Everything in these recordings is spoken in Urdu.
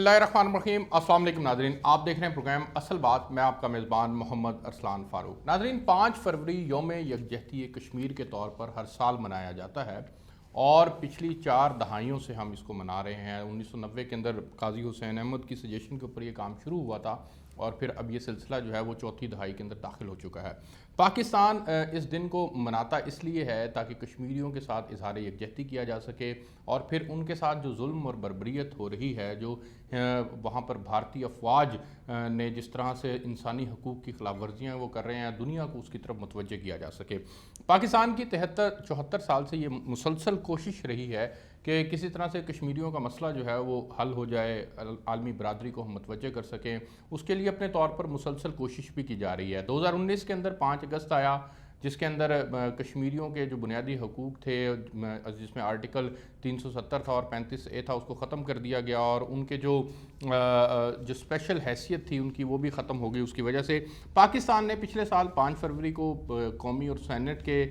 اللہ الرحمن الرحیم۔ السلام علیکم ناظرین، آپ دیکھ رہے ہیں پروگرام اصل بات۔ میں آپ کا میزبان محمد ارسلان فاروق۔ ناظرین، 5 فروری یوم یکجہتی کشمیر کے طور پر ہر سال منایا جاتا ہے اور پچھلی 4 دہائیوں سے ہم اس کو منا رہے ہیں۔ 1990 کے اندر قاضی حسین احمد کی سجیشن کے اوپر یہ کام شروع ہوا تھا اور پھر اب یہ سلسلہ جو ہے وہ 4تھی دہائی کے اندر داخل ہو چکا ہے۔ پاکستان اس دن کو مناتا اس لیے ہے تاکہ کشمیریوں کے ساتھ اظہار یکجہتی کیا جا سکے اور پھر ان کے ساتھ جو ظلم اور بربریت ہو رہی ہے، جو وہاں پر بھارتی افواج نے جس طرح سے انسانی حقوق کی خلاف ورزیاں وہ کر رہے ہیں، دنیا کو اس کی طرف متوجہ کیا جا سکے۔ پاکستان کی 74 سال سے یہ مسلسل کوشش رہی ہے کہ کسی طرح سے کشمیریوں کا مسئلہ جو ہے وہ حل ہو جائے، عالمی برادری کو ہم متوجہ کر سکیں۔ اس کے لیے اپنے طور پر مسلسل کوشش بھی کی جا رہی ہے۔ 2019 کے اندر 5 اگست آیا، جس کے اندر کشمیریوں کے جو بنیادی حقوق تھے، جس میں آرٹیکل 370 تھا اور 35A تھا، اس کو ختم کر دیا گیا اور ان کے جو اسپیشل حیثیت تھی ان کی وہ بھی ختم ہو گئی۔ اس کی وجہ سے پاکستان نے پچھلے سال 5 فروری کو قومی اور سینٹ کے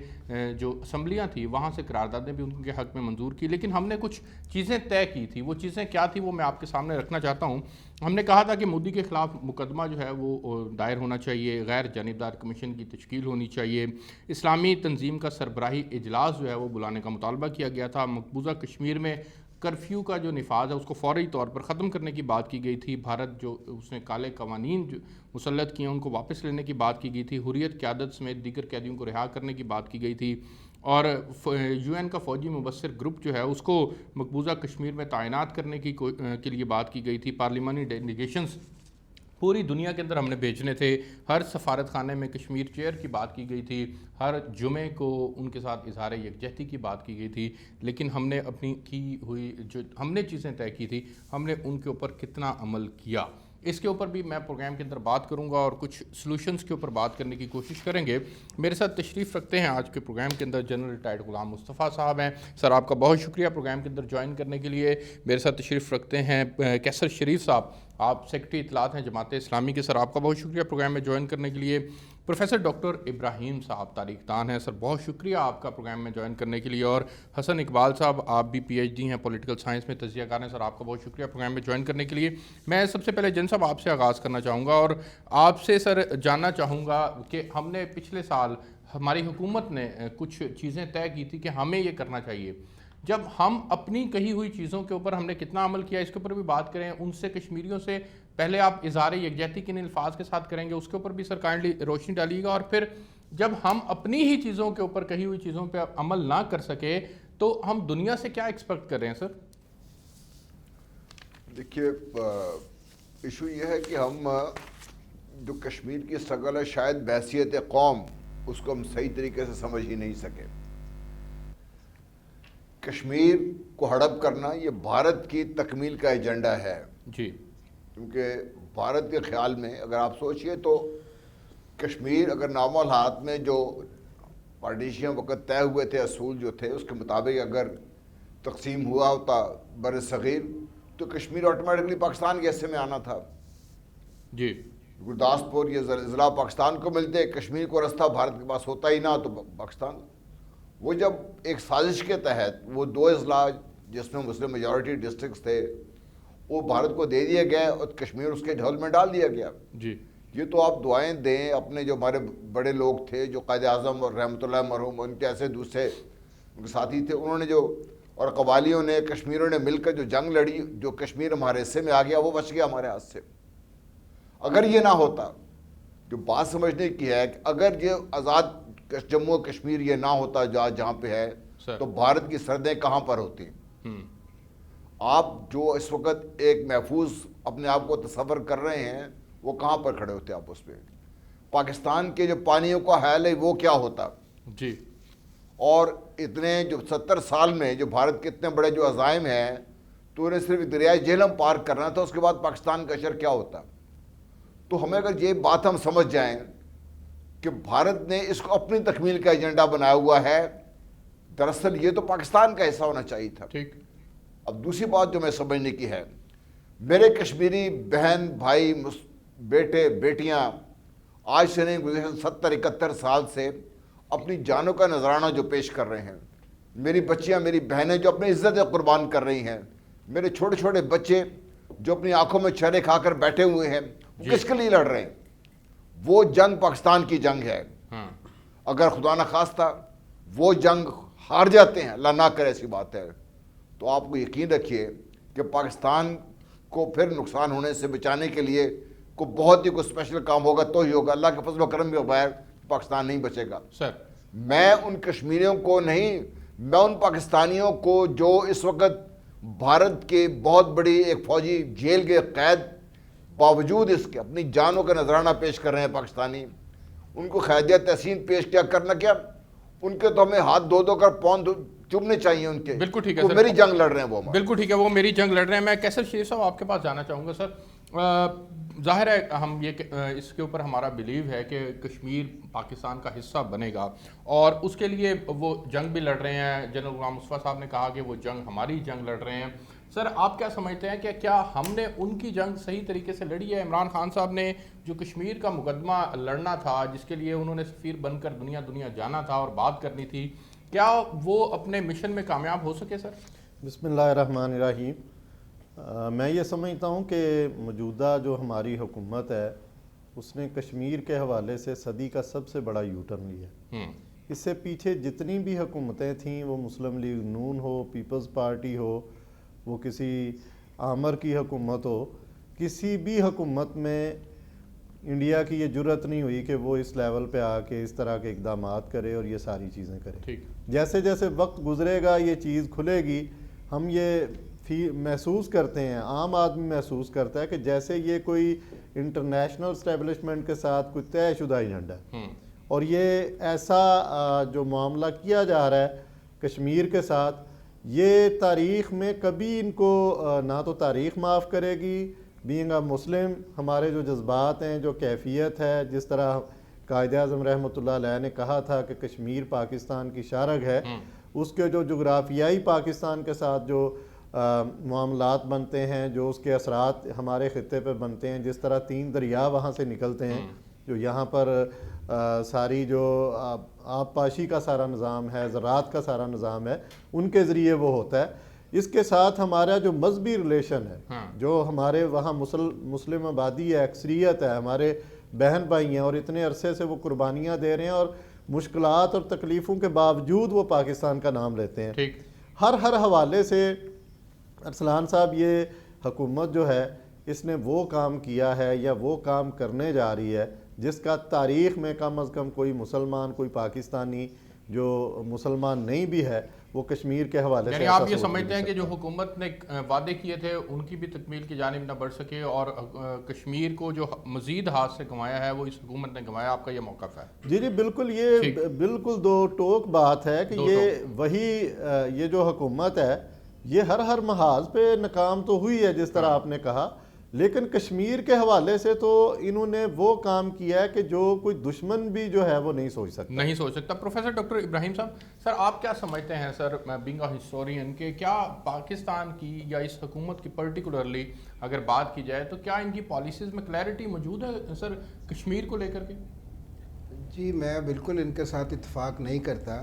جو اسمبلیاں تھیں وہاں سے قراردادیں بھی ان کے حق میں منظور کی، لیکن ہم نے کچھ چیزیں طے کی تھی۔ وہ چیزیں کیا تھی وہ میں آپ کے سامنے رکھنا چاہتا ہوں۔ ہم نے کہا تھا کہ مودی کے خلاف مقدمہ جو ہے وہ دائر ہونا چاہیے، غیر جانبدار کمیشن کی تشکیل ہونی چاہیے، اسلامی تنظیم کا سربراہی اجلاس جو ہے وہ بلانے کا مطالبہ کیا گیا تھا، مقبوضہ کشمیر میں کرفیو کا جو نفاذ ہے اس کو فوری طور پر ختم کرنے کی بات کی گئی تھی، بھارت جو اس نے کالے قوانین جو مسلط کیے ہیں ان کو واپس لینے کی بات کی گئی تھی، حریت قیادت سمیت دیگر قیدیوں کو رہا کرنے کی بات کی گئی تھی اور UN کا فوجی مبصر گروپ جو ہے اس کو مقبوضہ کشمیر میں تعینات کرنے کے لیے بات کی گئی تھی، پارلیمانی ڈیلیگیشنز پوری دنیا کے اندر ہم نے بھیجنے تھے، ہر سفارت خانے میں کشمیر چیئر کی بات کی گئی تھی، ہر جمعے کو ان کے ساتھ اظہار یکجہتی کی بات کی گئی تھی، لیکن ہم نے اپنی کی ہوئی جو ہم نے چیزیں طے کی تھی، ہم نے ان کے اوپر کتنا عمل کیا، اس کے اوپر بھی میں پروگرام کے اندر بات کروں گا اور کچھ سلوشنز کے اوپر بات کرنے کی کوشش کریں گے۔ میرے ساتھ تشریف رکھتے ہیں آج کے پروگرام کے اندر جنرل ریٹائرڈ غلام مصطفیٰ صاحب ہیں۔ سر، آپ کا بہت شکریہ پروگرام کے اندر جوائن کرنے کے لیے۔ میرے ساتھ تشریف رکھتے ہیں کیسر شریف صاحب، آپ سیکرٹری اطلاعات ہیں جماعت اسلامی کے۔ سر، آپ کا بہت شکریہ پروگرام میں جوائن کرنے کے لیے۔ پروفیسر ڈاکٹر ابراہیم صاحب، تاریخ دان ہیں۔ سر، بہت شکریہ آپ کا پروگرام میں جوائن کرنے کے لیے۔ اور حسن اقبال صاحب، آپ بھی PhD ہیں، پولیٹیکل سائنس میں تجزیہ کار ہیں۔ سر، آپ کا بہت شکریہ پروگرام میں جوائن کرنے کے لیے۔ میں سب سے پہلے جن صاحب آپ سے آغاز کرنا چاہوں گا اور آپ سے سر جاننا چاہوں گا کہ ہم نے پچھلے سال ہماری حکومت نے کچھ چیزیں طے کی تھی کہ ہمیں یہ کرنا چاہیے، جب ہم اپنی کہی ہوئی چیزوں کے اوپر ہم نے کتنا عمل کیا، اس کے اوپر بھی بات کریں۔ ان سے کشمیریوں سے پہلے آپ اظہار یکجہتی کن الفاظ کے ساتھ کریں گے، اس کے اوپر بھی سر کائنڈلی روشنی ڈالیے گا، اور پھر جب ہم اپنی ہی چیزوں کے اوپر کہی ہوئی چیزوں پہ عمل نہ کر سکے تو ہم دنیا سے کیا ایکسپیکٹ کر رہے ہیں سر؟ دیکھیے، ایشو یہ ہے کہ ہم جو کشمیر کی سٹرگل ہے شاید بحیثیت قوم اس کو ہم صحیح طریقے سے سمجھ ہی نہیں سکے۔ کشمیر کو ہڑپ کرنا یہ بھارت کی تکمیل کا ایجنڈا ہے جی، کیونکہ بھارت کے خیال میں اگر آپ سوچئے تو کشمیر اگر نارمل حالات میں جو پارٹیشین وقت طے ہوئے تھے، اصول جو تھے اس کے مطابق اگر تقسیم ہوا ہوتا بر صغیر تو کشمیر آٹومیٹکلی پاکستان کے حصے میں آنا تھا۔ جی، گرداسپور یہ اضلاع پاکستان کو ملتے، کشمیر کو رستہ بھارت کے پاس ہوتا ہی نہ تو پاکستان۔ وہ جب ایک سازش کے تحت وہ 2 اضلاع جس میں مسلم میجورٹی ڈسٹرکٹس تھے وہ بھارت کو دے دیے گئے اور کشمیر اس کے ڈھول میں ڈال دیا گیا۔ جی، یہ تو آپ دعائیں دیں اپنے جو ہمارے بڑے لوگ تھے، جو قائد اعظم اور رحمۃ اللہ مرحوم، ان کے ایسے دوسرے ان کے ساتھی تھے، انہوں نے جو اور قبائلیوں نے کشمیروں نے مل کر جو جنگ لڑی، جو کشمیر ہمارے حصے میں آ گیا وہ بچ گیا ہمارے ہاتھ سے۔ اگر یہ نہ ہوتا، جو بات سمجھنے کی ہے کہ اگر یہ آزاد جموں و کشمیر یہ نہ ہوتا جہاں پہ ہے تو بھارت کی سرحدیں کہاں پر ہوتی؟ آپ جو اس وقت ایک محفوظ اپنے آپ کو تصور کر رہے ہیں وہ کہاں پر کھڑے ہوتے آپ اس پہ؟ پاکستان کے جو پانیوں کا حال ہے وہ کیا ہوتا؟ جی، اور اتنے جو 70 سال میں جو بھارت کے اتنے بڑے جو عزائم ہیں تو انہیں صرف دریائے جہلم پار کرنا تھا، اس کے بعد پاکستان کا اشر کیا ہوتا؟ تو ہمیں اگر یہ بات ہم سمجھ جائیں کہ بھارت نے اس کو اپنی تکمیل کا ایجنڈا بنایا ہوا ہے، دراصل یہ تو پاکستان کا حصہ ہونا چاہیے تھا۔ ٹھیک۔ اب دوسری بات جو میں سمجھنے کی ہے، میرے کشمیری بہن بھائی بیٹے بیٹیاں آج سے نہیں گزشتہ 70-71 سال سے اپنی جانوں کا نذرانہ جو پیش کر رہے ہیں، میری بچیاں میری بہنیں جو اپنی عزت قربان کر رہی ہیں، میرے چھوٹے چھوٹے بچے جو اپنی آنکھوں میں چھرے کھا کر بیٹھے ہوئے ہیں وہ کس کے لیے لڑ رہے ہیں؟ وہ جنگ پاکستان کی جنگ ہے. اگر خدا نہ خواستہ وہ جنگ ہار جاتے ہیں، اللہ نہ کرے ایسی بات ہے، تو آپ کو یقین رکھیے کہ پاکستان کو پھر نقصان ہونے سے بچانے کے لیے کوئی بہت ہی کوئی اسپیشل کام ہوگا تو ہی ہوگا. اللہ کے فضل و کرم کے بغیر پاکستان نہیں بچے گا. سر میں ان کشمیریوں کو نہیں، میں ان پاکستانیوں کو جو اس وقت بھارت کے بہت بڑی ایک فوجی جیل کے قید باوجود اس کے اپنی جانوں کا نذرانہ پیش کر رہے ہیں پاکستانی، ان کو خیریہ تحسین پیش کیا کرنا، کیا ان کے تو ہمیں ہاتھ دھو دھو کر پاؤں چومنے چاہیے ان کے. بالکل ٹھیک ہے وہ سر، میری جنگ لڑ رہے ہیں، وہ بالکل ٹھیک ہے، وہ میری جنگ لڑ رہے ہیں. میں کیسر شیر صاحب آپ کے پاس جانا چاہوں گا. سر ظاہر ہے ہم یہ اس کے اوپر ہمارا بلیو ہے کہ کشمیر پاکستان کا حصہ بنے گا اور اس کے لیے وہ جنگ بھی لڑ رہے ہیں. جنرل غلام مصطفیٰ صاحب نے کہا کہ وہ جنگ ہماری جنگ لڑ رہے ہیں. سر آپ کیا سمجھتے ہیں کہ کیا ہم نے ان کی جنگ صحیح طریقے سے لڑی ہے؟ عمران خان صاحب نے جو کشمیر کا مقدمہ لڑنا تھا، جس کے لیے انہوں نے سفیر بن کر دنیا جانا تھا اور بات کرنی تھی، کیا وہ اپنے مشن میں کامیاب ہو سکے؟ سر بسم اللہ الرحمن الرحیم. میں یہ سمجھتا ہوں کہ موجودہ جو ہماری حکومت ہے اس نے کشمیر کے حوالے سے صدی کا سب سے بڑا یو ٹرن لیا. اس سے پیچھے جتنی بھی حکومتیں تھیں، وہ مسلم لیگ نون ہو، پیپلز پارٹی ہو، وہ کسی آمر کی حکومت ہو، کسی بھی حکومت میں انڈیا کی یہ جرت نہیں ہوئی کہ وہ اس لیول پہ آ کے اس طرح کے اقدامات کرے اور یہ ساری چیزیں کرے. جیسے جیسے وقت گزرے گا یہ چیز کھلے گی. ہم یہ محسوس کرتے ہیں، عام آدمی محسوس کرتا ہے کہ جیسے یہ کوئی انٹرنیشنل اسٹیبلشمنٹ کے ساتھ کوئی طے شدہ ایجنڈا ہے اور یہ ایسا جو معاملہ کیا جا رہا ہے کشمیر کے ساتھ، یہ تاریخ میں کبھی ان کو نہ تو تاریخ معاف کرے گی. بینگ اے مسلم ہمارے جو جذبات ہیں، جو کیفیت ہے، جس طرح قائد اعظم رحمۃ اللہ علیہ نے کہا تھا کہ کشمیر پاکستان کی شارگ ہے، اس کے جو جغرافیائی پاکستان کے ساتھ جو معاملات بنتے ہیں، جو اس کے اثرات ہمارے خطے پہ بنتے ہیں، جس طرح 3 دریا وہاں سے نکلتے ہیں، جو یہاں پر ساری جو آب پاشی کا سارا نظام ہے، زراعت کا سارا نظام ہے، ان کے ذریعے وہ ہوتا ہے. اس کے ساتھ ہمارا جو مذہبی ریلیشن ہے، جو ہمارے وہاں مسلم آبادی ہے، اکثریت ہے، ہمارے بہن بھائی ہیں اور اتنے عرصے سے وہ قربانیاں دے رہے ہیں اور مشکلات اور تکلیفوں کے باوجود وہ پاکستان کا نام لیتے ہیں. ہر حوالے سے ارسلان صاحب، یہ حکومت جو ہے اس نے وہ کام کیا ہے یا وہ کام کرنے جا رہی ہے جس کا تاریخ میں کم از کم کوئی مسلمان، کوئی پاکستانی جو مسلمان نہیں بھی ہے، وہ کشمیر کے حوالے سے. یعنی آپ یہ سمجھتے ہیں کہ جو حکومت نے وعدے کیے تھے ان کی بھی تکمیل کی جانب نہ بڑھ سکے اور کشمیر کو جو مزید ہاتھ سے گنوایا ہے وہ اس حکومت نے گنوایا؟ آپ کا یہ موقف ہے؟ جی بالکل، یہ بالکل دو ٹوک بات ہے کہ یہ جو حکومت ہے یہ ہر محاذ پہ ناکام تو ہوئی ہے جس طرح آپ نے کہا، لیکن کشمیر کے حوالے سے تو انہوں نے وہ کام کیا ہے کہ جو کوئی دشمن بھی جو ہے وہ نہیں سوچ سکتا. پروفیسر ڈاکٹر ابراہیم صاحب، سر آپ کیا سمجھتے ہیں سر بینگ اے ہسٹورین کہ کیا پاکستان کی یا اس حکومت کی پرٹیکولرلی اگر بات کی جائے تو کیا ان کی پالیسیز میں کلیئرٹی موجود ہے سر کشمیر کو لے کر کے؟ جی میں بالکل ان کے ساتھ اتفاق نہیں کرتا.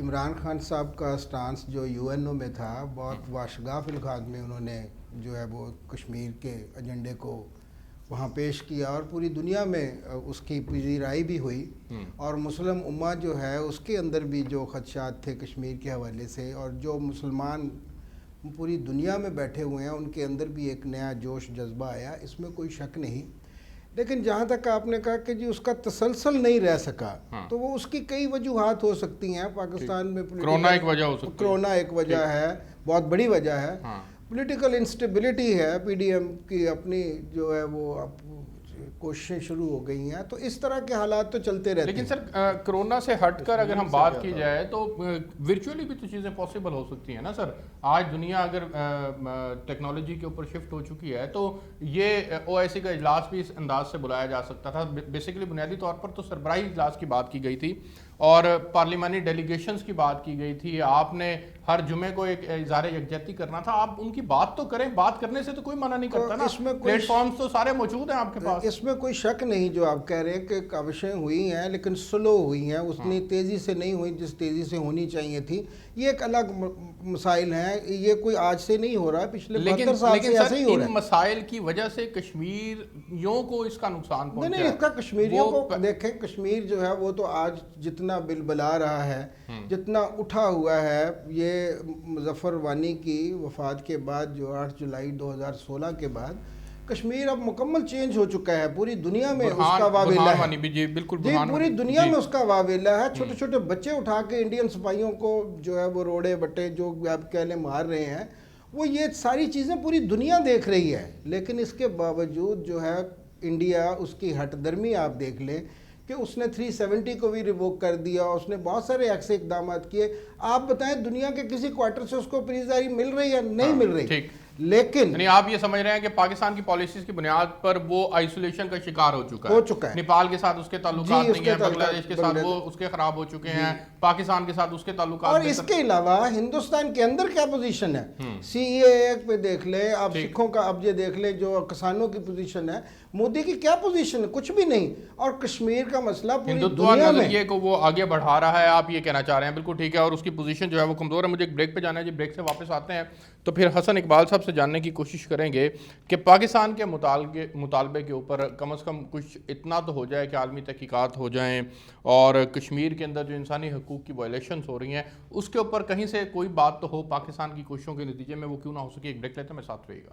عمران خان صاحب کا سٹانس جو یو این او میں تھا، بہت واشگاف الفاظ میں انہوں نے جو ہے وہ کشمیر کے ایجنڈے کو وہاں پیش کیا اور پوری دنیا میں اس کی پذیرائی بھی ہوئی. اور مسلم امہ جو ہے اس کے اندر بھی جو خدشات تھے کشمیر کے حوالے سے، اور جو مسلمان پوری دنیا میں بیٹھے ہوئے ہیں ان کے اندر بھی ایک نیا جوش جذبہ آیا، اس میں کوئی شک نہیں. لیکن جہاں تک آپ نے کہا کہ جی اس کا تسلسل نہیں رہ سکا، تو وہ اس کی کئی وجوہات ہو سکتی ہیں. پاکستان میں کرونا ایک وجہ ہو سکتی ہے، کرونا ایک وجہ ہے، بہت بڑی وجہ ہے. پولیٹیکل انسٹیبلٹی ہے، پی ڈی ایم کی اپنی جو ہے وہ کوششیں شروع ہو گئی ہیں، تو اس طرح کے حالات تو چلتے رہتے ہیں. لیکن سر کرونا سے ہٹ کر اگر ہم بات کی جائے تو ورچولی بھی تو چیزیں پاسبل ہو سکتی ہیں نا سر. آج دنیا اگر ٹیکنالوجی کے اوپر شفٹ ہو چکی ہے تو یہ او آئی سی کا اجلاس بھی اس انداز سے بلایا جا سکتا تھا. بیسیکلی بنیادی طور پر تو سربراہی اجلاس کی بات کی گئی تھی اور پارلیمانی ڈیلیگیشنز کی بات کی گئی تھی. آپ نے ہر جمعے کو ایک اظہار یکجہتی کرنا تھا. آپ ان کی بات تو کریں، بات کرنے سے تو کوئی منع نہیں کرتا نا. اس میں پلیٹ فارمز تو سارے موجود ہیں آپ کے پاس. اس میں کوئی شک نہیں جو آپ کہہ رہے ہیں کہ کاوشیں ہوئی ہیں لیکن سلو ہوئی ہیں، اتنی تیزی سے نہیں ہوئی جس تیزی سے ہونی چاہیے تھی. یہ ایک الگ مسائل ہیں. یہ کوئی آج سے نہیں ہو رہا ہے, پچھلے 72 سال لیکن سے ایسے ہی ہو رہا ان ہے. مسائل کی وجہ سے کشمیریوں کو اس کا نقصان پہنچا نہیں, اس کا کشمیریوں کو دیکھیں, کشمیر جو ہے وہ تو آج جتنا بلبلا رہا ہے, جتنا اٹھا ہوا ہے, یہ مظفر وانی کی وفات کے بعد جو 8 جولائی 2016 کے بعد کشمیر اب مکمل چینج ہو چکا ہے. پوری دنیا میں اس کا واویلا ہے. جی بالکل, جی پوری دنیا میں اس کا واویلا ہے. چھوٹے چھوٹے بچے اٹھا کے انڈین سپاہیوں کو جو ہے وہ روڑے بٹے جو آپ کہہ لیں مار رہے ہیں, وہ یہ ساری چیزیں پوری دنیا دیکھ رہی ہے. لیکن اس کے باوجود جو ہے انڈیا, اس کی ہٹ درمی آپ دیکھ لیں کہ اس نے 370 کو بھی ریووک کر دیا, اس نے بہت سارے ایسے اقدامات کیے. آپ بتائیں دنیا کے کسی کوارٹر سے اس کو پریزاری مل رہی ہے؟ نہیں مل رہی. لیکن یعنی آپ یہ سمجھ رہے ہیں کہ پاکستان کی پالیسیز کی بنیاد پر وہ آئسولیشن کا شکار ہو چکا ہے. نیپال کے ساتھ اس کے تعلقات نہیں ہیں, بنگلہ دیش کے ساتھ وہ اس کے خراب ہو چکے ہیں, پاکستان کے ساتھ اس کے تعلقات. اور اس کے علاوہ ہندوستان کے اندر کیا پوزیشن ہے, سی اے اے پہ دیکھ لیں آپ, سکھوں کا اب یہ دیکھ لیں جو کسانوں کی پوزیشن ہے, مودی کی کیا پوزیشن ہے, کچھ بھی نہیں. اور کشمیر کا مسئلہ پوری دنیا میں نظریے کو وہ آگے بڑھا رہا ہے, آپ یہ کہنا چاہ رہے ہیں. بالکل ٹھیک ہے, اور اس کی پوزیشن جو ہے وہ کمزور ہے. مجھے ایک بریک پہ جانا ہے جی, بریک سے واپس آتے ہیں تو پھر حسن اقبال صاحب سے جاننے کی کوشش کریں گے کہ پاکستان کے مطالبے کے اوپر کم از کم کچھ اتنا تو ہو جائے کہ عالمی تحقیقات ہو جائیں, اور کشمیر کے اندر جو انسانی حقوق کی وائلیشنز ہو رہی ہیں اس کے اوپر کہیں سے کوئی بات تو ہو. پاکستان کی کوششوں کے نتیجے میں وہ کیوں نہ ہو سکے. ایک بریک لیتے ہیں, میں ساتھ رہے گا.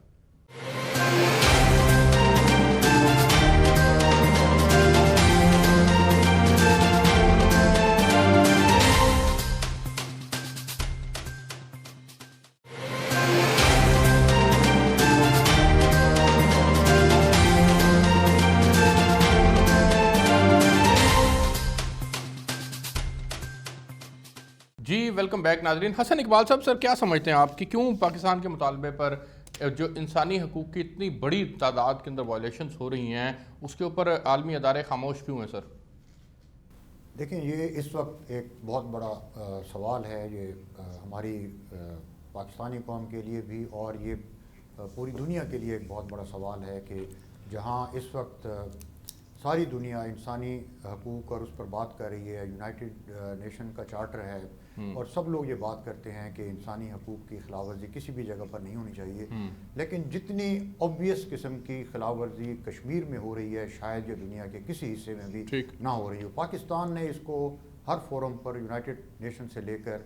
جی ویلکم بیک ناظرین. حسن اقبال صاحب, سر کیا سمجھتے ہیں آپ کہ کیوں پاکستان کے مطالبے پر جو انسانی حقوق کی اتنی بڑی تعداد کے اندر وائلیشنز ہو رہی ہیں اس کے اوپر عالمی ادارے خاموش کیوں ہیں؟ سر دیکھیں, یہ اس وقت ایک بہت بڑا سوال ہے, یہ ہماری پاکستانی قوم کے لیے بھی اور یہ پوری دنیا کے لیے ایک بہت بڑا سوال ہے کہ جہاں اس وقت ساری دنیا انسانی حقوق اور اس پر بات کر رہی ہے, یونائٹڈ نیشن کا چارٹر ہے اور سب لوگ یہ بات کرتے ہیں کہ انسانی حقوق کی خلاف ورزی کسی بھی جگہ پر نہیں ہونی چاہیے, لیکن جتنی obvious قسم کی خلاف ورزی کشمیر میں ہو رہی ہے شاید یہ دنیا کے کسی حصے میں بھی نہ ہو رہی ہو. پاکستان نے اس کو ہر فورم پر یونائٹڈ نیشن سے لے کر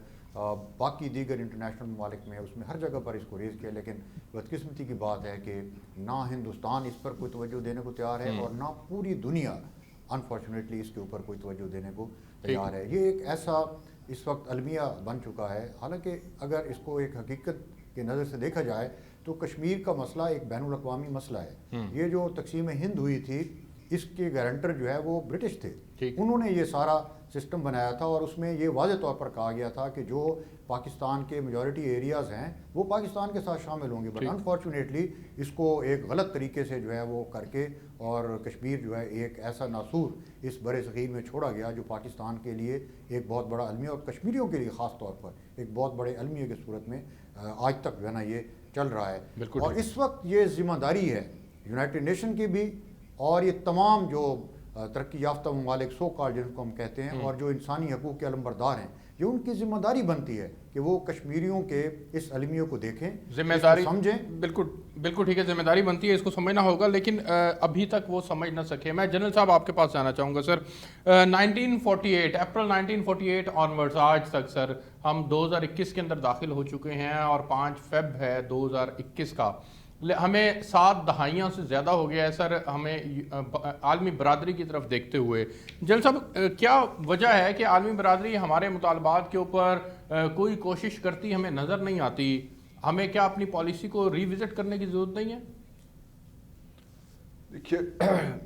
باقی دیگر انٹرنیشنل ممالک میں اس میں ہر جگہ پر اس کو ریز کیا, لیکن بدقسمتی کی بات ہے کہ نہ ہندوستان اس پر کوئی توجہ دینے کو تیار ہے اور نہ پوری دنیا انفارچونیٹلی اس کے اوپر کوئی توجہ دینے کو تیار ہے. یہ ایک ایسا اس وقت المیہ بن چکا ہے. حالانکہ اگر اس کو ایک حقیقت کی نظر سے دیکھا جائے تو کشمیر کا مسئلہ ایک بین الاقوامی مسئلہ ہے. یہ جو تقسیم ہند ہوئی تھی اس کے گارنٹر جو ہے وہ برٹش تھے, انہوں نے یہ سارا سسٹم بنایا تھا اور اس میں یہ واضح طور پر کہا گیا تھا کہ جو پاکستان کے میجورٹی ایریاز ہیں وہ پاکستان کے ساتھ شامل ہوں گے. بٹ انفارچونیٹلی اس کو ایک غلط طریقے سے جو ہے وہ کر کے اور کشمیر جو ہے ایک ایسا ناسور اس برِ صغیر میں چھوڑا گیا جو پاکستان کے لیے ایک بہت بڑا المیہ اور کشمیریوں کے لیے خاص طور پر ایک بہت بڑے المیہ کی صورت میں آج تک جو ہے نا یہ چل رہا ہے. اور اس وقت یہ ذمہ داری ہے یونائٹڈ نیشن کی بھی اور یہ تمام جو ترقی یافتہ ممالک سو کال جن کو ہم کہتے ہیں اور جو انسانی حقوق کے علمبردار ہیں, یہ ان کی ذمہ داری بنتی ہے کہ وہ کشمیریوں کے اس المیوں کو دیکھیں, ذمہ داری سمجھیں. بالکل ٹھیک ہے, ذمہ داری بنتی ہے, اس کو سمجھنا ہوگا, لیکن ابھی تک وہ سمجھ نہ سکے. میں جنرل صاحب آپ کے پاس جانا چاہوں گا. سر 1948 اپریل 1948 آنورڈز آج تک سر ہم 2021 کے اندر داخل ہو چکے ہیں اور 5 فیب ہے 2021 کا. ہمیں 7 دہائیاں سے زیادہ ہو گیا ہے سر ہمیں عالمی برادری کی طرف دیکھتے ہوئے. جنرل صاحب, کیا وجہ ہے کہ عالمی برادری ہمارے مطالبات کے اوپر کوئی کوشش کرتی ہمیں نظر نہیں آتی؟ ہمیں کیا اپنی پالیسی کو ری وزٹ کرنے کی ضرورت نہیں ہے؟ دیکھیے,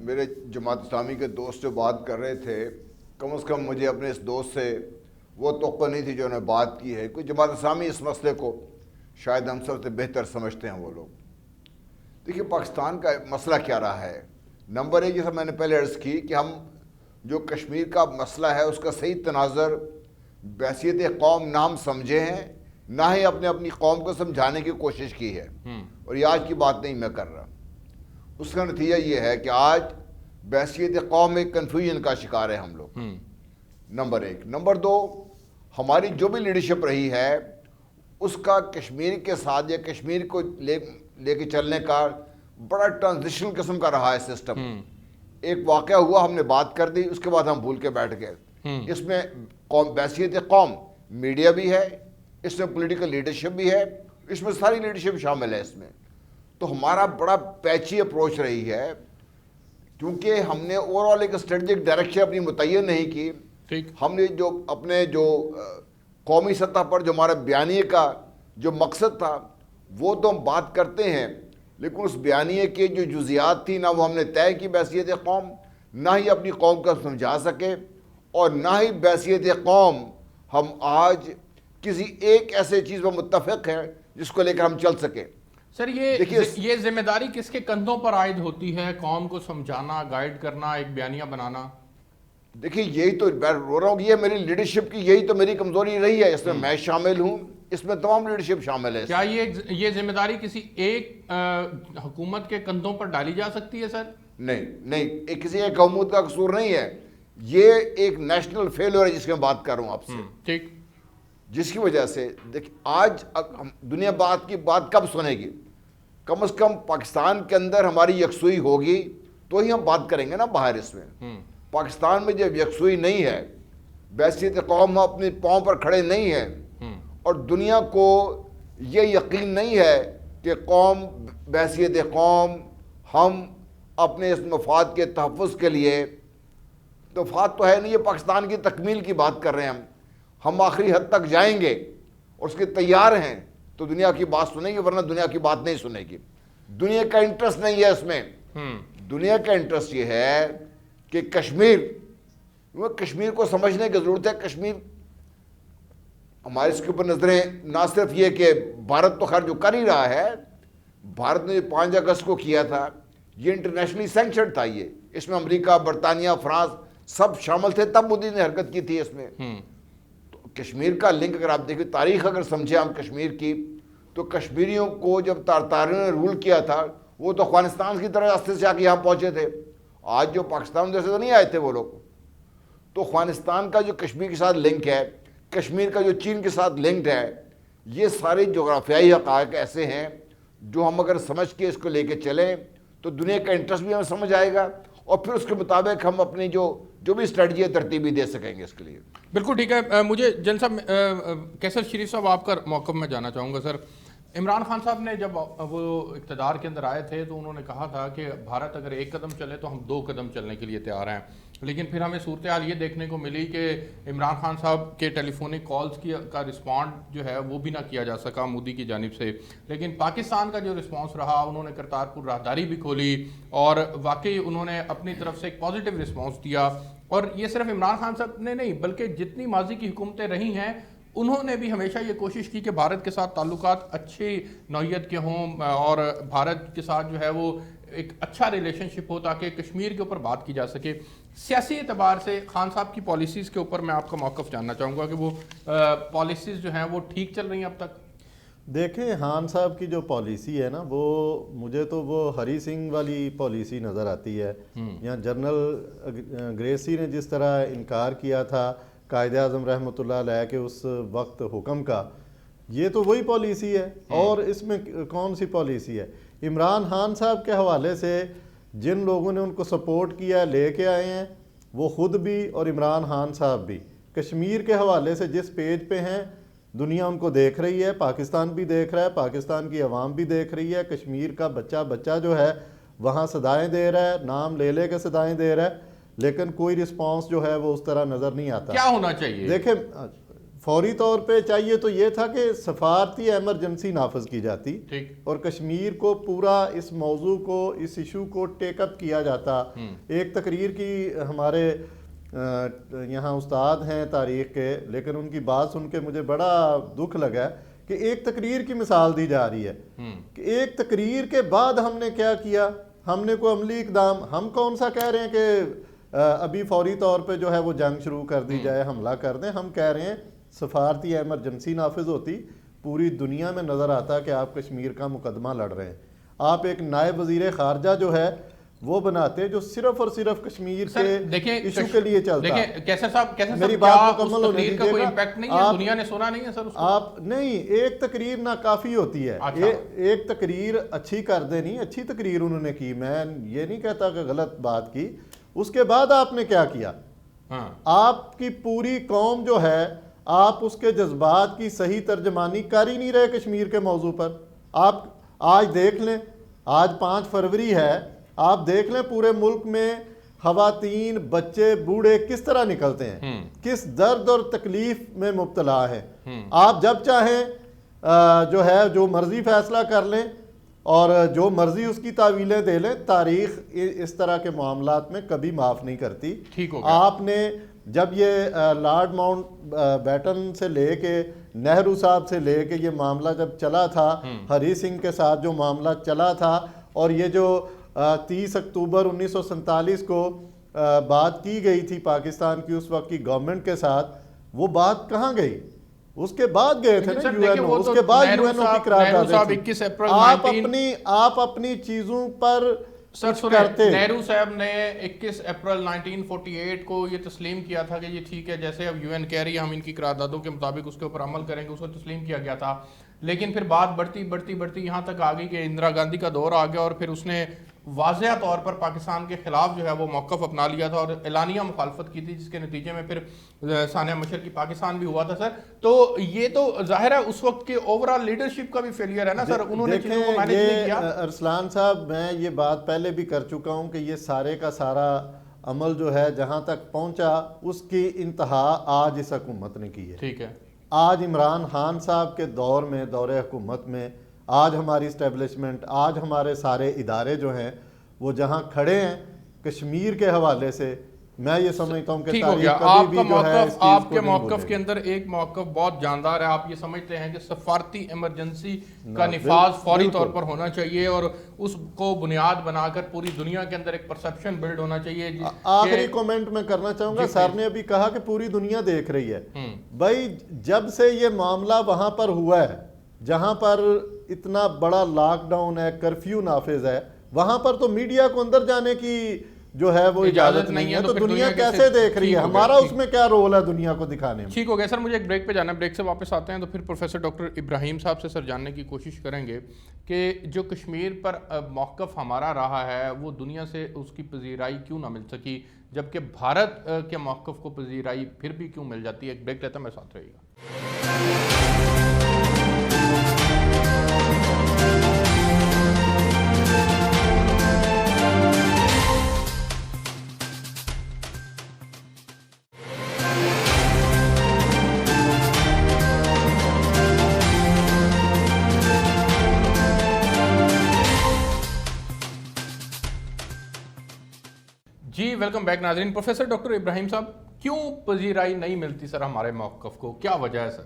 میرے جماعت اسلامی کے دوست جو بات کر رہے تھے, کم از کم مجھے اپنے اس دوست سے وہ توقع نہیں تھی جو انہوں نے بات کی ہے. کوئی جماعت اسلامی اس مسئلے کو شاید ہم سب سے بہتر سمجھتے ہیں وہ لوگ. دیکھیے, پاکستان کا مسئلہ کیا رہا ہے. نمبر ایک, جیسا میں نے پہلے عرض کی کہ ہم جو کشمیر کا مسئلہ ہے اس کا صحیح تناظر بحیثیت قوم نہ ہم سمجھے ہیں, نہ ہی اپنی قوم کو سمجھانے کی کوشش کی ہے. اور یہ آج کی بات نہیں میں کر رہا. اس کا نتیجہ یہ ہے کہ آج بحیثیت قوم ایک کنفیوژن کا شکار ہے ہم لوگ. نمبر ایک. نمبر دو, ہماری جو بھی لیڈرشپ رہی ہے اس کا کشمیر کے ساتھ یا کشمیر کو لے کے چلنے کا بڑا ٹرانزیشنل قسم کا رہا ہے سسٹم. ایک واقعہ ہوا, ہم نے بات کر دی, اس کے بعد ہم بھول کے بیٹھ گئے. اس میں بحیثیت قوم میڈیا بھی ہے, اس میں پولیٹیکل لیڈرشپ بھی ہے, اس میں ساری لیڈرشپ شامل ہے اس میں. تو ہمارا بڑا پیچی اپروچ رہی ہے, کیونکہ ہم نے اوور آل ایک اسٹریٹجک ڈائریکشن اپنی متعین نہیں کی. ہم نے جو اپنے جو قومی سطح پر جو ہمارا بیانیے کا جو مقصد تھا وہ تو ہم بات کرتے ہیں, لیکن اس بیانیے کے جو جزیات تھی نہ وہ ہم نے طے کی بحیثیت قوم, نہ ہی اپنی قوم کو سمجھا سکے, اور نہ ہی بحیثیت قوم ہم آج کسی ایک ایسے چیز پر متفق ہیں جس کو لے کر ہم چل سکیں. سر یہ ذمہ داری کس کے کندھوں پر عائد ہوتی ہے, قوم کو سمجھانا, گائیڈ کرنا, ایک بیانیہ بنانا؟ دیکھیے یہی تو میں رو رہا ہوں کہ یہ میری لیڈرشپ کی یہی تو میری کمزوری رہی ہے. اس میں شامل ہوں, اس میں تمام لیڈرشپ شامل ہے. کیا یہ ذمہ داری کسی ایک حکومت کے کندھوں پر ڈالی جا سکتی ہے سر؟ نہیں, کسی ایک حکومت کا قصور نہیں ہے. یہ ایک نیشنل فیلور ہے جس کی میں بات کر رہا ہوں آپ سے. ٹھیک. جس کی وجہ سے دیکھیں آج دنیا کی بات کب سنے گی؟ کم از کم پاکستان کے اندر ہماری یکسوئی ہوگی تو ہی ہم بات کریں گے نا باہر. اس میں پاکستان میں جب یکسوئی نہیں ہے, بحیثیت قوم اپنی پاؤں پر کھڑے نہیں ہیں, اور دنیا کو یہ یقین نہیں ہے کہ قوم بحیثیت قوم ہم اپنے اس مفاد کے تحفظ کے لیے, تو مفاد تو ہے نہیں, یہ پاکستان کی تکمیل کی بات کر رہے ہیں ہم آخری حد تک جائیں گے اور اس کے تیار ہیں تو دنیا کی بات سنیں گے, ورنہ دنیا کی بات نہیں سنے گی. دنیا کا انٹرسٹ نہیں ہے اس میں. دنیا کا انٹرسٹ یہ ہے کہ کشمیر کو سمجھنے کی ضرورت ہے. کشمیر ہمارے اس کے اوپر نظریں نہ صرف یہ کہ بھارت تو خیر جو کر ہی رہا ہے, بھارت نے 5 اگست کو کیا تھا, یہ انٹرنیشنلی سینکشنڈ تھا. یہ اس میں امریکہ, برطانیہ, فرانس سب شامل تھے, تب مودی نے حرکت کی تھی اس میں. تو کشمیر کا لنک اگر آپ دیکھیں, تاریخ اگر سمجھیں ہم کشمیر کی, تو کشمیریوں کو جب تارتاریوں نے رول کیا تھا وہ تو افغانستان کی طرح راستے سے آ کے یہاں پہنچے تھے. آج جو پاکستان جیسے تو نہیں آئے تھے وہ لوگ. تو افغانستان کا جو کشمیر کے ساتھ لنک ہے, کشمیر کا جو چین کے ساتھ لنکڈ ہے, یہ سارے جغرافیائی حقائق ایسے ہیں جو ہم اگر سمجھ کے اس کو لے کے چلیں تو دنیا کا انٹرسٹ بھی ہمیں سمجھ آئے گا, اور پھر اس کے مطابق ہم اپنی جو بھی اسٹریٹجی ہے ترتیب بھی دے سکیں گے اس کے لیے. بالکل ٹھیک ہے. مجھے جن صاحب کیسر شریف صاحب آپ کا موقف میں جانا چاہوں گا. سر عمران خان صاحب نے جب وہ اقتدار کے اندر آئے تھے تو انہوں نے کہا تھا کہ بھارت اگر 1 قدم چلے تو ہم 2 قدم چلنے کے لیے تیار ہیں, لیکن پھر ہمیں صورتحال یہ دیکھنے کو ملی کہ عمران خان صاحب کے ٹیلی فونک کالز کا رسپانڈ جو ہے وہ بھی نہ کیا جا سکا مودی کی جانب سے. لیکن پاکستان کا جو رسپانس رہا, انہوں نے کرتارپور راہداری بھی کھولی اور واقعی انہوں نے اپنی طرف سے ایک پازیٹیو رسپانس دیا. اور یہ صرف عمران خان صاحب نے نہیں بلکہ جتنی ماضی کی حکومتیں رہی ہیں انہوں نے بھی ہمیشہ یہ کوشش کی کہ بھارت کے ساتھ تعلقات اچھی نوعیت کے ہوں اور بھارت کے ساتھ جو ہے وہ ایک اچھا ریلیشن شپ ہو تاکہ کشمیر کے اوپر بات کی جا سکے. سیاسی اعتبار سے خان صاحب کی پالیسیز کے اوپر میں آپ کا موقف جاننا چاہوں گا کہ وہ پالیسیز جو ہیں وہ ٹھیک چل رہی ہیں اب تک؟ دیکھیں خان صاحب کی جو پالیسی ہے نا, وہ مجھے تو وہ ہری سنگھ والی پالیسی نظر آتی ہے. یہاں جنرل گریسی نے جس طرح انکار کیا تھا قائد اعظم رحمۃ اللہ علیہ کے اس وقت حکم کا, یہ تو وہی پالیسی ہے. اور اس میں کون سی پالیسی ہے؟ عمران خان صاحب کے حوالے سے جن لوگوں نے ان کو سپورٹ کیا لے کے آئے ہیں, وہ خود بھی اور عمران خان صاحب بھی کشمیر کے حوالے سے جس پیج پہ ہیں دنیا ان کو دیکھ رہی ہے, پاکستان بھی دیکھ رہا ہے, پاکستان کی عوام بھی دیکھ رہی ہے. کشمیر کا بچہ جو ہے وہاں صدائیں دے رہا ہے, نام لے کے صدائیں دے رہا ہے, لیکن کوئی رسپانس جو ہے وہ اس طرح نظر نہیں آتا. کیا ہونا چاہیے؟ دیکھیں فوری طور پہ چاہیے تو یہ تھا کہ سفارتی ایمرجنسی نافذ کی جاتی اور کشمیر کو پورا اس موضوع کو, اس ایشو کو ٹیک اپ کیا جاتا. ایک تقریر کی ہمارے یہاں استاد ہیں تاریخ کے, لیکن ان کی بات سن کے مجھے بڑا دکھ لگا کہ ایک تقریر کی مثال دی جا رہی ہے کہ ایک تقریر کے بعد ہم نے کیا کیا, ہم نے کوئی عملی اقدام, ہم کون سا کہہ رہے ہیں کہ ابھی فوری طور پہ جو ہے وہ جنگ شروع کر دی جائے, حملہ کر دیں. ہم کہہ رہے ہیں سفارتی ایمرجنسی نافذ ہوتی, پوری دنیا میں نظر آتا کہ آپ کشمیر کا مقدمہ لڑ رہے ہیں. آپ ایک نائب وزیر خارجہ جو ہے وہ بناتے جو صرف اور صرف کشمیر کے ایشو کے لیے چلتا. دیکھیں کیسر صاحب میری بات مکمل ہونے تقریر کا کوئی امپیکٹ نہیں ہے؟ دنیا نے سنا نہیں ہے سر اس کو؟ آپ نہیں، ایک تقریر ناکافی ہوتی ہے. ایک تقریر اچھی کر دے نہیں، اچھی تقریر انہوں نے کی، میں یہ نہیں کہتا کہ غلط بات کی. اس کے بعد آپ نے کیا کیا؟ آپ کی پوری قوم جو ہے، آپ اس کے جذبات کی صحیح ترجمانی کر ہی نہیں رہے کشمیر کے موضوع پر. آپ آج دیکھ لیں، آج 5 فروری ہے، آپ دیکھ لیں پورے ملک میں خواتین، بچے، بوڑھے کس طرح نکلتے ہیں، کس درد اور تکلیف میں مبتلا ہیں. آپ جب چاہیں جو ہے جو مرضی فیصلہ کر لیں اور جو مرضی اس کی تعویلیں دے لیں. تاریخ اس طرح کے معاملات میں کبھی معاف نہیں کرتی. آپ نے جب یہ لارڈ ماؤنٹ بیٹن سے لے کے نہرو صاحب سے لے کے یہ معاملہ جب چلا تھا، ہری سنگھ کے ساتھ جو معاملہ چلا تھا، اور یہ جو 30 اکتوبر 1947 کو بات کی گئی تھی پاکستان کی اس وقت کی گورنمنٹ کے ساتھ، وہ بات کہاں گئی؟ اس کے بعد گئے تھے نا یو این او، اس کے بعد یو این او کی قراردادیں تھیں. آپ اپنی چیزوں پر سر سنیں، نہرو صاحب نے 21 اپریل 1948 کو یہ تسلیم کیا تھا کہ یہ ٹھیک ہے، جیسے اب یو این کہہ رہی ہے ہم ان کی قراردادوں کے مطابق اس کے اوپر عمل کریں گے، اس کو تسلیم کیا گیا تھا. لیکن پھر بات بڑھتی یہاں تک آ گئی کہ اندرا گاندھی کا دور آ گیا، اور پھر اس نے واضح طور پر پاکستان کے خلاف جو ہے وہ موقف اپنا لیا تھا اور اعلانیہ مخالفت کی تھی، جس کے نتیجے میں پھر ثانیہ مشرقی پاکستان بھی ہوا تھا. سر تو یہ تو ظاہر ہے اس وقت کے اوورال لیڈرشپ کا بھی فیلئر ہے نا سر، انہوں نے چیزوں کو مینیج نہیں کیا. ارسلان صاحب، میں یہ بات پہلے بھی کر چکا ہوں کہ یہ سارے کا سارا عمل جو ہے جہاں تک پہنچا، اس کی انتہا آج اس حکومت نے کی ہے. ٹھیک ہے. آج عمران خان صاحب کے دور میں، دور حکومت میں، آج ہماری اسٹیبلشمنٹ، آج ہمارے سارے ادارے جو ہیں وہ جہاں کھڑے ہیں کشمیر کے حوالے سے، میں یہ سمجھتا ہوں کہ تاریخ کبھی بھی جو ہے اس آپ کے موقف کے اندر ایک موقف بہت جاندار ہے. آپ یہ سمجھتے ہیں کہ سفارتی ایمرجنسی کا نفاذ فوری طور پر ہونا چاہیے اور اس کو بنیاد بنا کر پوری دنیا کے اندر ایک پرسپشن بلڈ ہونا چاہیے. آخری کومنٹ میں کرنا چاہوں گا، سر نے ابھی کہا کہ پوری دنیا دیکھ رہی ہے. بھائی جب سے یہ معاملہ وہاں پر ہوا ہے جہاں پر اتنا بڑا لاک ڈاؤن ہے، کرفیو نافذ ہے، وہاں پر تو میڈیا کو اندر جانے کی جو ہے وہ اجازت نہیں ہے. تو دنیا کیسے دیکھ رہی ہے؟ ہمارا اس میں کیا رول ہے دنیا کو دکھانے میں؟ ٹھیک ہو گیا سر، مجھے ایک بریک پہ جانا ہے، بریک سے واپس آتے ہیں تو پھر پروفیسر ڈاکٹر ابراہیم صاحب سے سر جاننے کی کوشش کریں گے کہ جو کشمیر پر موقف ہمارا رہا ہے وہ دنیا سے اس کی پذیرائی کیوں نہ مل سکی، جبکہ بھارت کے موقف کو پذیرائی پھر بھی کیوں مل جاتی ہے. ایک بریک لیتا ہے، میرے ساتھ رہیے گا. جی ویلکم بیک ناظرین. پروفیسر ڈاکٹر ابراہیم صاحب، کیوں پذیرائی نہیں ملتی سر ہمارے موقف کو، کیا وجہ ہے سر؟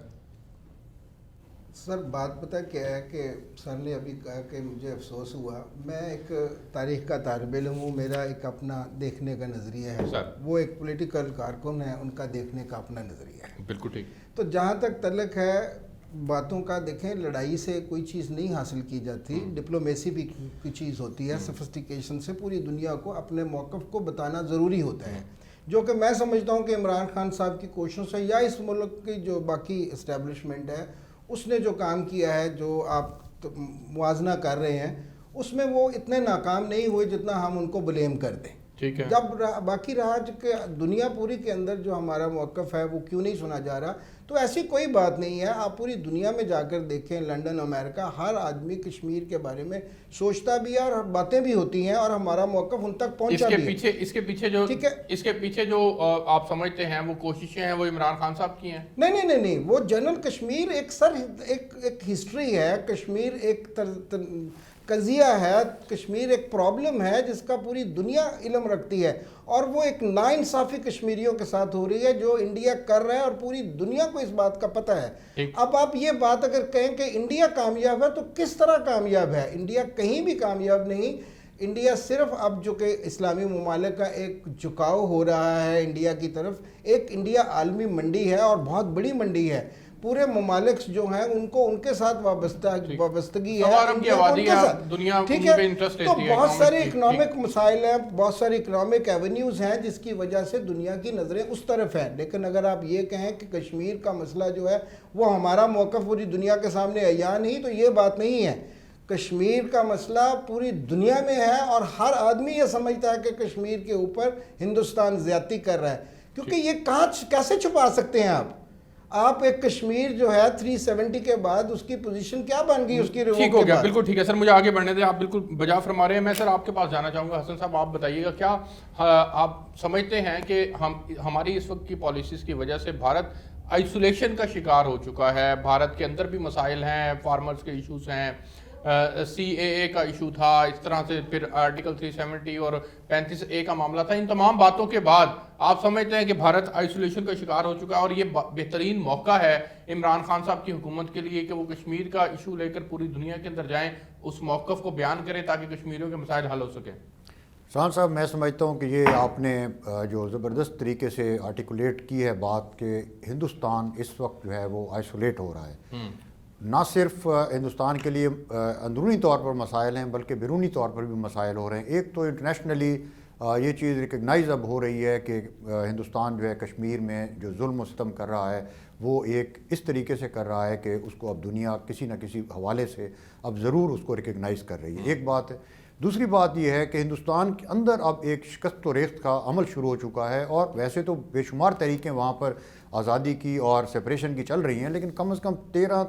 سر بات پتہ کیا ہے کہ سر نے ابھی کہا کہ مجھے افسوس ہوا، میں ایک تاریخ کا طالب علم ہوں، میرا ایک اپنا دیکھنے کا نظریہ ہے سر، وہ ایک پولیٹیکل کارکن ہے، ان کا دیکھنے کا اپنا نظریہ ہے. بالکل ٹھیک. تو جہاں تک تعلق ہے باتوں کا، دیکھیں لڑائی سے کوئی چیز نہیں حاصل کی جاتی، ڈپلومیسی بھی کوئی چیز ہوتی ہے، سفسٹیکیشن سے پوری دنیا کو اپنے موقف کو بتانا ضروری ہوتا ہے، جو کہ میں سمجھتا ہوں کہ عمران خان صاحب کی کوششوں سے یا اس ملک کی جو باقی اسٹیبلشمنٹ ہے اس نے جو کام کیا ہے، جو آپ موازنہ کر رہے ہیں، اس میں وہ اتنے ناکام نہیں ہوئے جتنا ہم ان کو بلیم کر دیں. ٹھیک ہے. جب باقی رہا کہ دنیا پوری کے اندر جو ہمارا موقف ہے وہ کیوں نہیں سنا جا رہا، تو ایسی کوئی بات نہیں ہے. آپ پوری دنیا میں جا کر دیکھیں، لنڈن، امریکہ، ہر آدمی کشمیر کے بارے میں سوچتا بھی ہے اور باتیں بھی ہوتی ہیں اور ہمارا موقف ان تک پہنچا بھی ہے. اس کے پیچھے جو آپ سمجھتے ہیں وہ کوششیں ہیں وہ عمران خان صاحب کی ہیں؟ نہیں، وہ جنرل کشمیر ایک ہسٹری ہے، کشمیر ایک قضیہ ہے، کشمیر ایک پرابلم ہے جس کا پوری دنیا علم رکھتی ہے، اور وہ ایک ناانصافی کشمیریوں کے ساتھ ہو رہی ہے جو انڈیا کر رہا ہے اور پوری دنیا کو اس بات کا پتہ ہے. اب آپ یہ بات اگر کہیں کہ انڈیا کامیاب ہے تو کس طرح کامیاب ہے؟ انڈیا کہیں بھی کامیاب نہیں. انڈیا صرف اب جو کہ اسلامی ممالک کا ایک جھکاؤ ہو رہا ہے انڈیا کی طرف، ایک انڈیا عالمی منڈی ہے اور بہت بڑی منڈی ہے. پورے ممالک جو ہیں ان کو ان کے ساتھ وابستگی ہے، سوا ارب کی آبادی ان کے ہے، ساتھ، دنیا ٹھیک ان پہ ہے؟ انٹرسٹ تو لیتی ہے، بہت سارے economic، اکنامک مسائل ہیں، بہت سارے اکنامک ایونیوز ہیں جس کی وجہ سے دنیا کی نظریں اس طرف ہیں. لیکن اگر آپ یہ کہیں کہ کشمیر کا مسئلہ جو ہے وہ ہمارا موقف پوری دنیا کے سامنے عیاں نہیں، تو یہ بات نہیں ہے. کشمیر کا مسئلہ پوری دنیا میں ہے اور ہر آدمی یہ سمجھتا ہے کہ کشمیر کے اوپر ہندوستان زیادتی کر رہا ہے. کیونکہ یہ کیسے چھپا سکتے ہیں آپ ایک کشمیر جو ہے 370 کے بعد اس کی پوزیشن کیا بن گئی اس کی ریووک ٹھیک ہو کے گیا، بعد؟ بالکل ٹھیک ہے سر، مجھے آگے بڑھنے دیں، آپ بالکل بجا فرما رہے ہیں. میں سر آپ کے پاس جانا چاہوں گا. حسن صاحب آپ بتائیے گا، کیا آپ سمجھتے ہیں کہ ہماری اس وقت کی پالیسیز کی وجہ سے بھارت آئسولیشن کا شکار ہو چکا ہے؟ بھارت کے اندر بھی مسائل ہیں، فارمرز کے ایشوز ہیں، CAA کا ایشو تھا، اس طرح سے پھر آرٹیکل 370 اور 35A کا معاملہ تھا. ان تمام باتوں کے بعد آپ سمجھتے ہیں کہ بھارت آئسولیشن کا شکار ہو چکا ہے اور یہ بہترین موقع ہے عمران خان صاحب کی حکومت کے لیے کہ وہ کشمیر کا ایشو لے کر پوری دنیا کے اندر جائیں، اس موقف کو بیان کریں تاکہ کشمیریوں کے مسائل حل ہو سکیں؟ شان صاحب، میں سمجھتا ہوں کہ یہ آپ نے جو زبردست طریقے سے آرٹیکولیٹ کی ہے بات کہ ہندوستان اس وقت جو ہے وہ آئسولیٹ ہو رہا ہے. نہ صرف ہندوستان کے لیے اندرونی طور پر مسائل ہیں بلکہ بیرونی طور پر بھی مسائل ہو رہے ہیں. ایک تو انٹرنیشنلی یہ چیز ریکگنائز اب ہو رہی ہے کہ ہندوستان جو ہے کشمیر میں جو ظلم و ستم کر رہا ہے وہ ایک اس طریقے سے کر رہا ہے کہ اس کو اب دنیا کسی نہ کسی حوالے سے اب ضرور اس کو ریکگنائز کر رہی ہے. ایک بات ہے. دوسری بات یہ ہے کہ ہندوستان کے اندر اب ایک شکست و ریخت کا عمل شروع ہو چکا ہے، اور ویسے تو بے شمار تحریکیں وہاں پر آزادی کی اور سپریشن کی چل رہی ہیں، لیکن کم از کم 13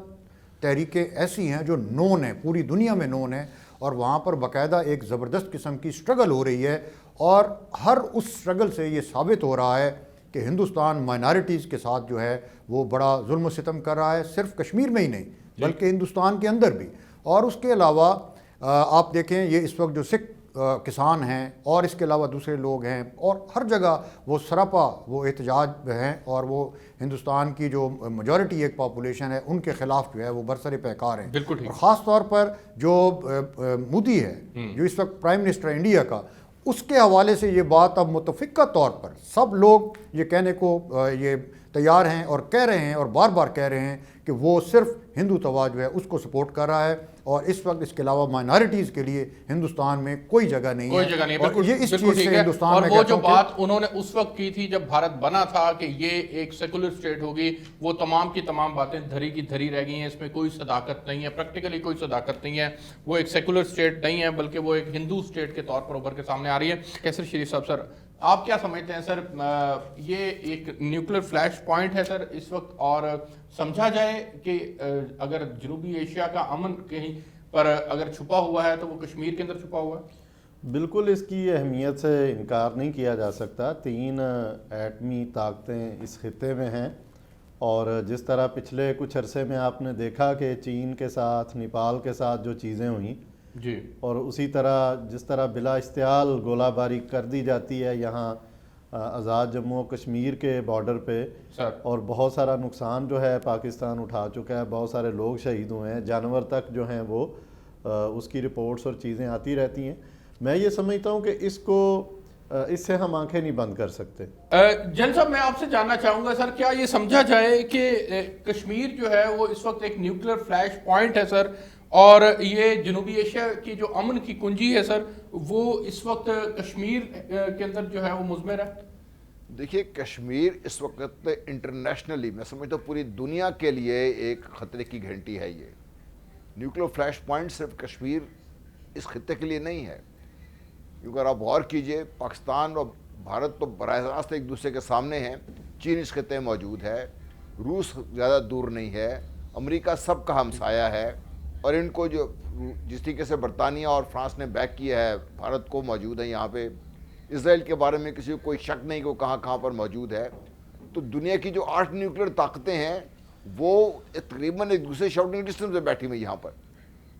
تحریکیں ایسی ہیں جو نون ہیں، پوری دنیا میں نون ہیں، اور وہاں پر باقاعدہ ایک زبردست قسم کی سٹرگل ہو رہی ہے. اور ہر اس سٹرگل سے یہ ثابت ہو رہا ہے کہ ہندوستان مائنارٹیز کے ساتھ جو ہے وہ بڑا ظلم و ستم کر رہا ہے، صرف کشمیر میں ہی نہیں بلکہ ہندوستان کے اندر بھی. اور اس کے علاوہ آپ دیکھیں یہ اس وقت جو سکھ کسان ہیں اور اس کے علاوہ دوسرے لوگ ہیں، اور ہر جگہ وہ سراپا وہ احتجاج ہیں، اور وہ ہندوستان کی جو میجورٹی ایک پاپولیشن ہے ان کے خلاف جو ہے وہ برسر پیکار ہیں. بالکل ٹھیک. اور خاص طور پر جو مودی ہے جو اس وقت پرائم منسٹر انڈیا کا، اس کے حوالے سے یہ بات اب متفقہ طور پر سب لوگ یہ کہنے کو یہ تیار ہیں اور کہہ رہے ہیں اور بار بار کہہ رہے ہیں کہ وہ صرف ہندو توا جو ہے اس کو سپورٹ کر رہا ہے، اور اس وقت اس کے علاوہ مائنارٹیز کے لیے ہندوستان میں کوئی جگہ نہیں ہے. کوئی جگہ نہیں. اور یہ اس چیز سے ہندوستان اور میں وہ جو کہتا ہوں بات انہوں نے اس وقت کی تھی جب بھارت بنا تھا کہ یہ ایک سیکولر سٹیٹ ہوگی، وہ تمام کی تمام باتیں دھری کی دھری رہ گئی ہیں. اس میں کوئی صداقت نہیں ہے، پریکٹیکلی کوئی صداقت نہیں ہے. وہ ایک سیکولر سٹیٹ نہیں ہے بلکہ وہ ایک ہندو سٹیٹ کے طور پر ابھر کے سامنے آ رہی ہے. کیسر شریف صاحب، سر آپ کیا سمجھتے ہیں سر، یہ ایک نیوکلیر فلیش پوائنٹ ہے سر اس وقت، اور سمجھا جائے کہ اگر جنوبی ایشیا کا امن کہیں پر اگر چھپا ہوا ہے تو وہ کشمیر کے اندر چھپا ہوا ہے؟ بالکل اس کی اہمیت سے انکار نہیں کیا جا سکتا. 3 ایٹمی طاقتیں اس خطے میں ہیں، اور جس طرح پچھلے کچھ عرصے میں آپ نے دیکھا کہ چین کے ساتھ، نیپال کے ساتھ جو چیزیں ہوئیں جی، اور اسی طرح جس طرح بلا اشتعال گولہ باری کر دی جاتی ہے یہاں آزاد جموں و کشمیر کے بارڈر پہ، سر اور بہت سارا نقصان جو ہے پاکستان اٹھا چکا ہے، بہت سارے لوگ شہید ہوئے ہیں، جانور تک جو ہیں وہ اس کی رپورٹس اور چیزیں آتی رہتی ہیں. میں یہ سمجھتا ہوں کہ اس سے ہم آنکھیں نہیں بند کر سکتے. جن صاحب، میں آپ سے جاننا چاہوں گا سر، کیا یہ سمجھا جائے کہ کشمیر جو ہے وہ اس وقت ایک نیوکلیر فلیش پوائنٹ ہے سر، اور یہ جنوبی ایشیا کی جو امن کی کنجی ہے سر وہ اس وقت کشمیر کے اندر جو ہے وہ مضمر ہے؟ دیکھیے، کشمیر اس وقت انٹرنیشنلی میں سمجھتا ہوں پوری دنیا کے لیے ایک خطرے کی گھنٹی ہے. یہ نیوکلیر فلیش پوائنٹ صرف کشمیر اس خطے کے لیے نہیں ہے، کیونکہ اگر آپ غور کیجئے پاکستان اور بھارت تو براہ راست ایک دوسرے کے سامنے ہیں. چین اس خطے میں موجود ہے، روس زیادہ دور نہیں ہے، امریکہ سب کا ہمسایہ ہے، اور ان کو جو جس طریقے سے برطانیہ اور فرانس نے بیک کیا ہے بھارت کو، موجود ہے یہاں پہ. اسرائیل کے بارے میں کسی کو کوئی شک نہیں کہ وہ کہاں کہاں پر موجود ہے. تو دنیا کی جو 8 نیوکلیر طاقتیں ہیں وہ تقریباً ایک دوسرے شاؤٹنگ ڈسٹنس میں بیٹھی ہوئی یہاں پر.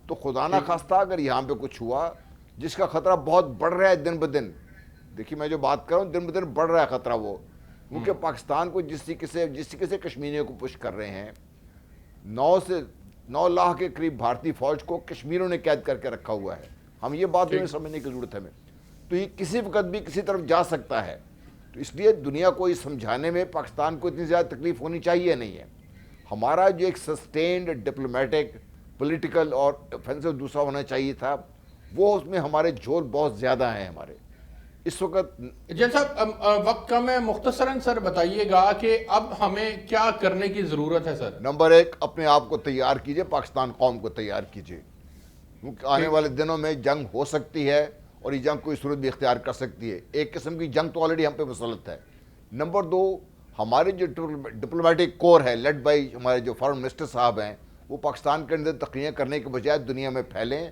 تو خدا نہ خواستہ اگر یہاں پہ کچھ ہوا، جس کا خطرہ بہت بڑھ رہا ہے دن بدن، دیکھیے میں جو بات کر رہا ہوں دن بدن بڑھ رہا ہے خطرہ، وہ کیونکہ پاکستان کو جس طریقے سے کشمیریوں کو پش کر رہے ہیں، 9 لاکھ کے قریب بھارتی فوج کو کشمیروں نے قید کر کے رکھا ہوا ہے. ہم یہ بات ہمیں سمجھنے کی ضرورت ہے ہمیں. تو یہ کسی وقت بھی کسی طرف جا سکتا ہے. تو اس لیے دنیا کو یہ سمجھانے میں پاکستان کو اتنی زیادہ تکلیف ہونی چاہیے نہیں ہے. ہمارا جو ایک سسٹینڈ ڈپلومیٹک پولیٹیکل اور افینسو دوسرا ہونا چاہیے تھا، وہ اس میں ہمارے جھول بہت زیادہ ہیں ہمارے اس وقت۔ جن صاحب وقت کم ہے، مختصراً سر بتائیے گا کہ اب ہمیں کیا کرنے کی ضرورت ہے سر؟ نمبر 1، اپنے آپ کو تیار کیجئے، پاکستان قوم کو تیار کیجئے، کیونکہ آنے والے دنوں میں جنگ ہو سکتی ہے اور یہ جنگ کوئی صورت بھی اختیار کر سکتی ہے۔ ایک قسم کی جنگ تو آلریڈی ہم پہ مسلط ہے۔ نمبر 2، ہمارے جو ڈپلومیٹک کور ہے لیڈ بائی ہمارے جو فارن منسٹر صاحب ہیں، وہ پاکستان کے اندر تقریریں کرنے کے بجائے دنیا میں پھیلیں،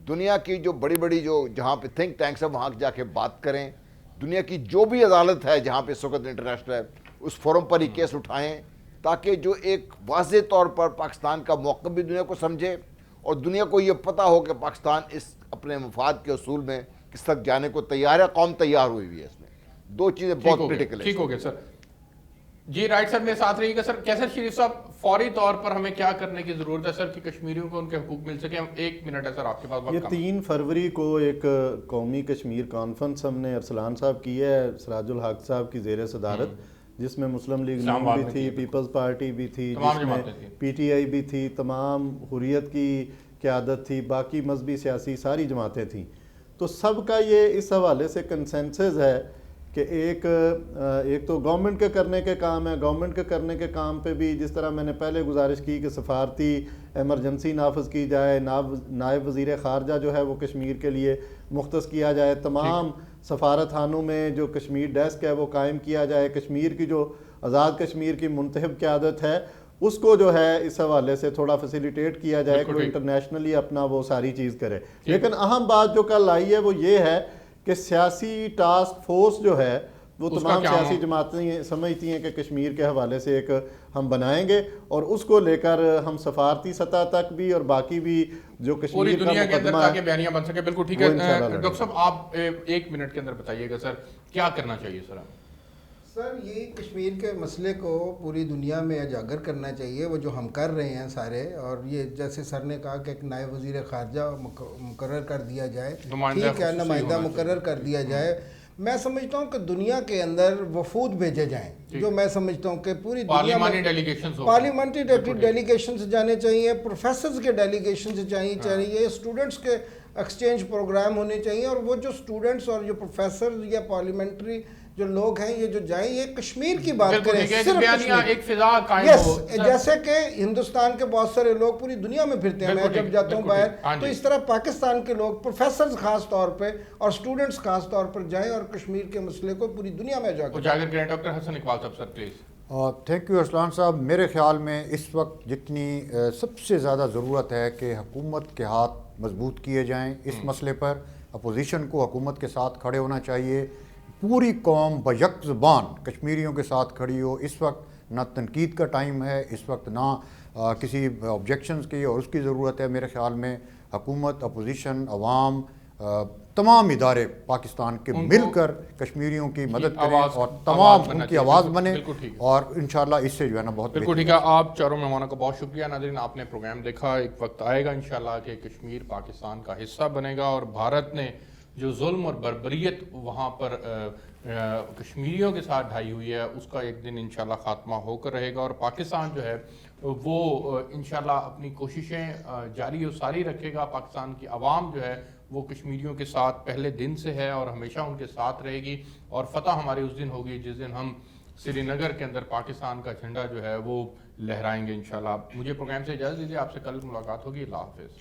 دنیا کی جو بڑی بڑی جو جہاں پہ تھنک ٹینکس ہیں وہاں جا کے بات کریں، دنیا کی جو بھی عدالت ہے جہاں پہ اس وقت انٹرنیشنل ہے اس فورم پر ہی کیس اٹھائیں، تاکہ جو ایک واضح طور پر پاکستان کا موقف بھی دنیا کو سمجھے اور دنیا کو یہ پتہ ہو کہ پاکستان اس اپنے مفاد کے اصول میں کس تک جانے کو تیار ہے، قوم تیار ہوئی ہوئی ہے۔ اس میں دو چیزیں بہت کریٹیکل ہیں۔ ٹھیک ہو گیا سر جی، رائٹ سر، میرے ساتھ رہیے گا سر۔ کیسر شریف صاحب، فوری طور پر ہمیں کیا کرنے کی ضرورت ہے سر کہ کشمیریوں کو ان کے حقوق مل سکے؟ ہم 1 منٹ ہے سر آپ کے پاس وقت۔ یہ 3 فروری کو ایک قومی کشمیر کانفرنس ہم نے ارسلان صاحب کی ہے، سراج الحق صاحب کی زیر صدارت، جس میں مسلم لیگ نون بھی تھی، پیپلز پارٹی بھی تھی، جس میں پی ٹی آئی بھی تھی، تمام حریت کی قیادت تھی، باقی مذہبی سیاسی ساری جماعتیں تھیں۔ تو سب کا یہ اس حوالے سے کنسنسس ہے کہ ایک تو گورنمنٹ کے کرنے کے کام ہے، گورنمنٹ کے کرنے کے کام پہ بھی جس طرح میں نے پہلے گزارش کی کہ سفارتی ایمرجنسی نافذ کی جائے، نائب وزیر خارجہ جو ہے وہ کشمیر کے لیے مختص کیا جائے، تمام سفارت خانوں میں جو کشمیر ڈیسک ہے وہ قائم کیا جائے، کشمیر کی جو آزاد کشمیر کی منتخب قیادت ہے اس کو جو ہے اس حوالے سے تھوڑا فیسیلیٹیٹ کیا جائے کہ وہ انٹرنیشنلی اپنا وہ ساری چیز کرے۔ لیکن اہم بات جو کل آئی ہے وہ یہ ہے کہ سیاسی ٹاسک فورس جو ہے وہ تمام سیاسی جماعتیں سمجھتی ہیں کہ کشمیر کے حوالے سے ایک ہم بنائیں گے، اور اس کو لے کر ہم سفارتی سطح تک بھی اور باقی بھی جو پوری کشمیر کا دنیا کے اندر مقدمہ تاکہ بیانیاں بن سکے۔ بالکل ٹھیک ہے ڈاکٹر صاحب، آپ 1 منٹ کے اندر بتائیے گا سر کیا کرنا چاہیے سر؟ سر یہ کشمیر کے مسئلے کو پوری دنیا میں اجاگر کرنا چاہیے، وہ جو ہم کر رہے ہیں سارے، اور یہ جیسے سر نے کہا کہ ایک نائب وزیر خارجہ مقرر کر دیا جائے، ٹھیک ہے، نمائندہ مقرر کر دیا جائے۔ میں سمجھتا ہوں کہ دنیا کے اندر وفود بھیجے جائیں، جو میں سمجھتا ہوں کہ پوری دنیا میں پارلیمنٹری ڈیلیگیشنز جانے چاہیے، پروفیسرز کے ڈیلیگیشنز چاہیے، اسٹوڈنٹس کے ایکسچینج پروگرام ہونے چاہیے، اور وہ جو اسٹوڈنٹس اور جو پروفیسر یا پارلیمنٹری جو لوگ ہیں یہ جو جائیں یہ کشمیر کی بات کریں، ایک فضا قائم ہو، جیسے کہ ہندوستان کے بہت سارے لوگ پوری دنیا میں پھرتے ہیں، میں جب جاتا ہوں باہر تو اس طرح پاکستان کے لوگ پروفیسرز خاص طور پہ اور اسٹوڈنٹس خاص طور پر جائیں اور کشمیر کے مسئلے کو پوری دنیا میں اجاگر کریں۔ Doctor Hasan Iqbal sahib sir please. Thank you Arsalan sahib. میرے خیال میں اس وقت جتنی سب سے زیادہ ضرورت ہے کہ حکومت کے ہاتھ مضبوط کیے جائیں اس مسئلے پر، اپوزیشن کو حکومت کے ساتھ کھڑے ہونا چاہیے، پوری قوم بیک زبان کشمیریوں کے ساتھ کھڑی ہو۔ اس وقت نہ تنقید کا ٹائم ہے، اس وقت نہ کسی آبجیکشنز کی اور اس کی ضرورت ہے۔ میرے خیال میں حکومت، اپوزیشن، عوام، تمام ادارے پاکستان کے مل کر کشمیریوں کی مدد کریں اور تمام ان کی آواز بنے، اور انشاءاللہ اس سے جو ہے نا بہت بالکل ٹھیک ہے۔ آپ چاروں مہمانوں کا بہت شکریہ۔ ناظرین، آپ نے پروگرام دیکھا، ایک وقت آئے گا انشاءاللہ کہ کشمیر پاکستان کا حصہ بنے گا، اور بھارت نے جو ظلم اور بربریت وہاں پر کشمیریوں کے ساتھ ڈھائی ہوئی ہے اس کا ایک دن انشاءاللہ خاتمہ ہو کر رہے گا، اور پاکستان جو ہے وہ انشاءاللہ اپنی کوششیں جاری و ساری رکھے گا۔ پاکستان کی عوام جو ہے وہ کشمیریوں کے ساتھ پہلے دن سے ہے اور ہمیشہ ان کے ساتھ رہے گی، اور فتح ہماری اس دن ہوگی جس دن ہم سری نگر کے اندر پاکستان کا جھنڈا جو ہے وہ لہرائیں گے انشاءاللہ۔ مجھے پروگرام سے اجازت دیجیے، آپ سے کل ملاقات ہوگی۔ اللہ حافظ۔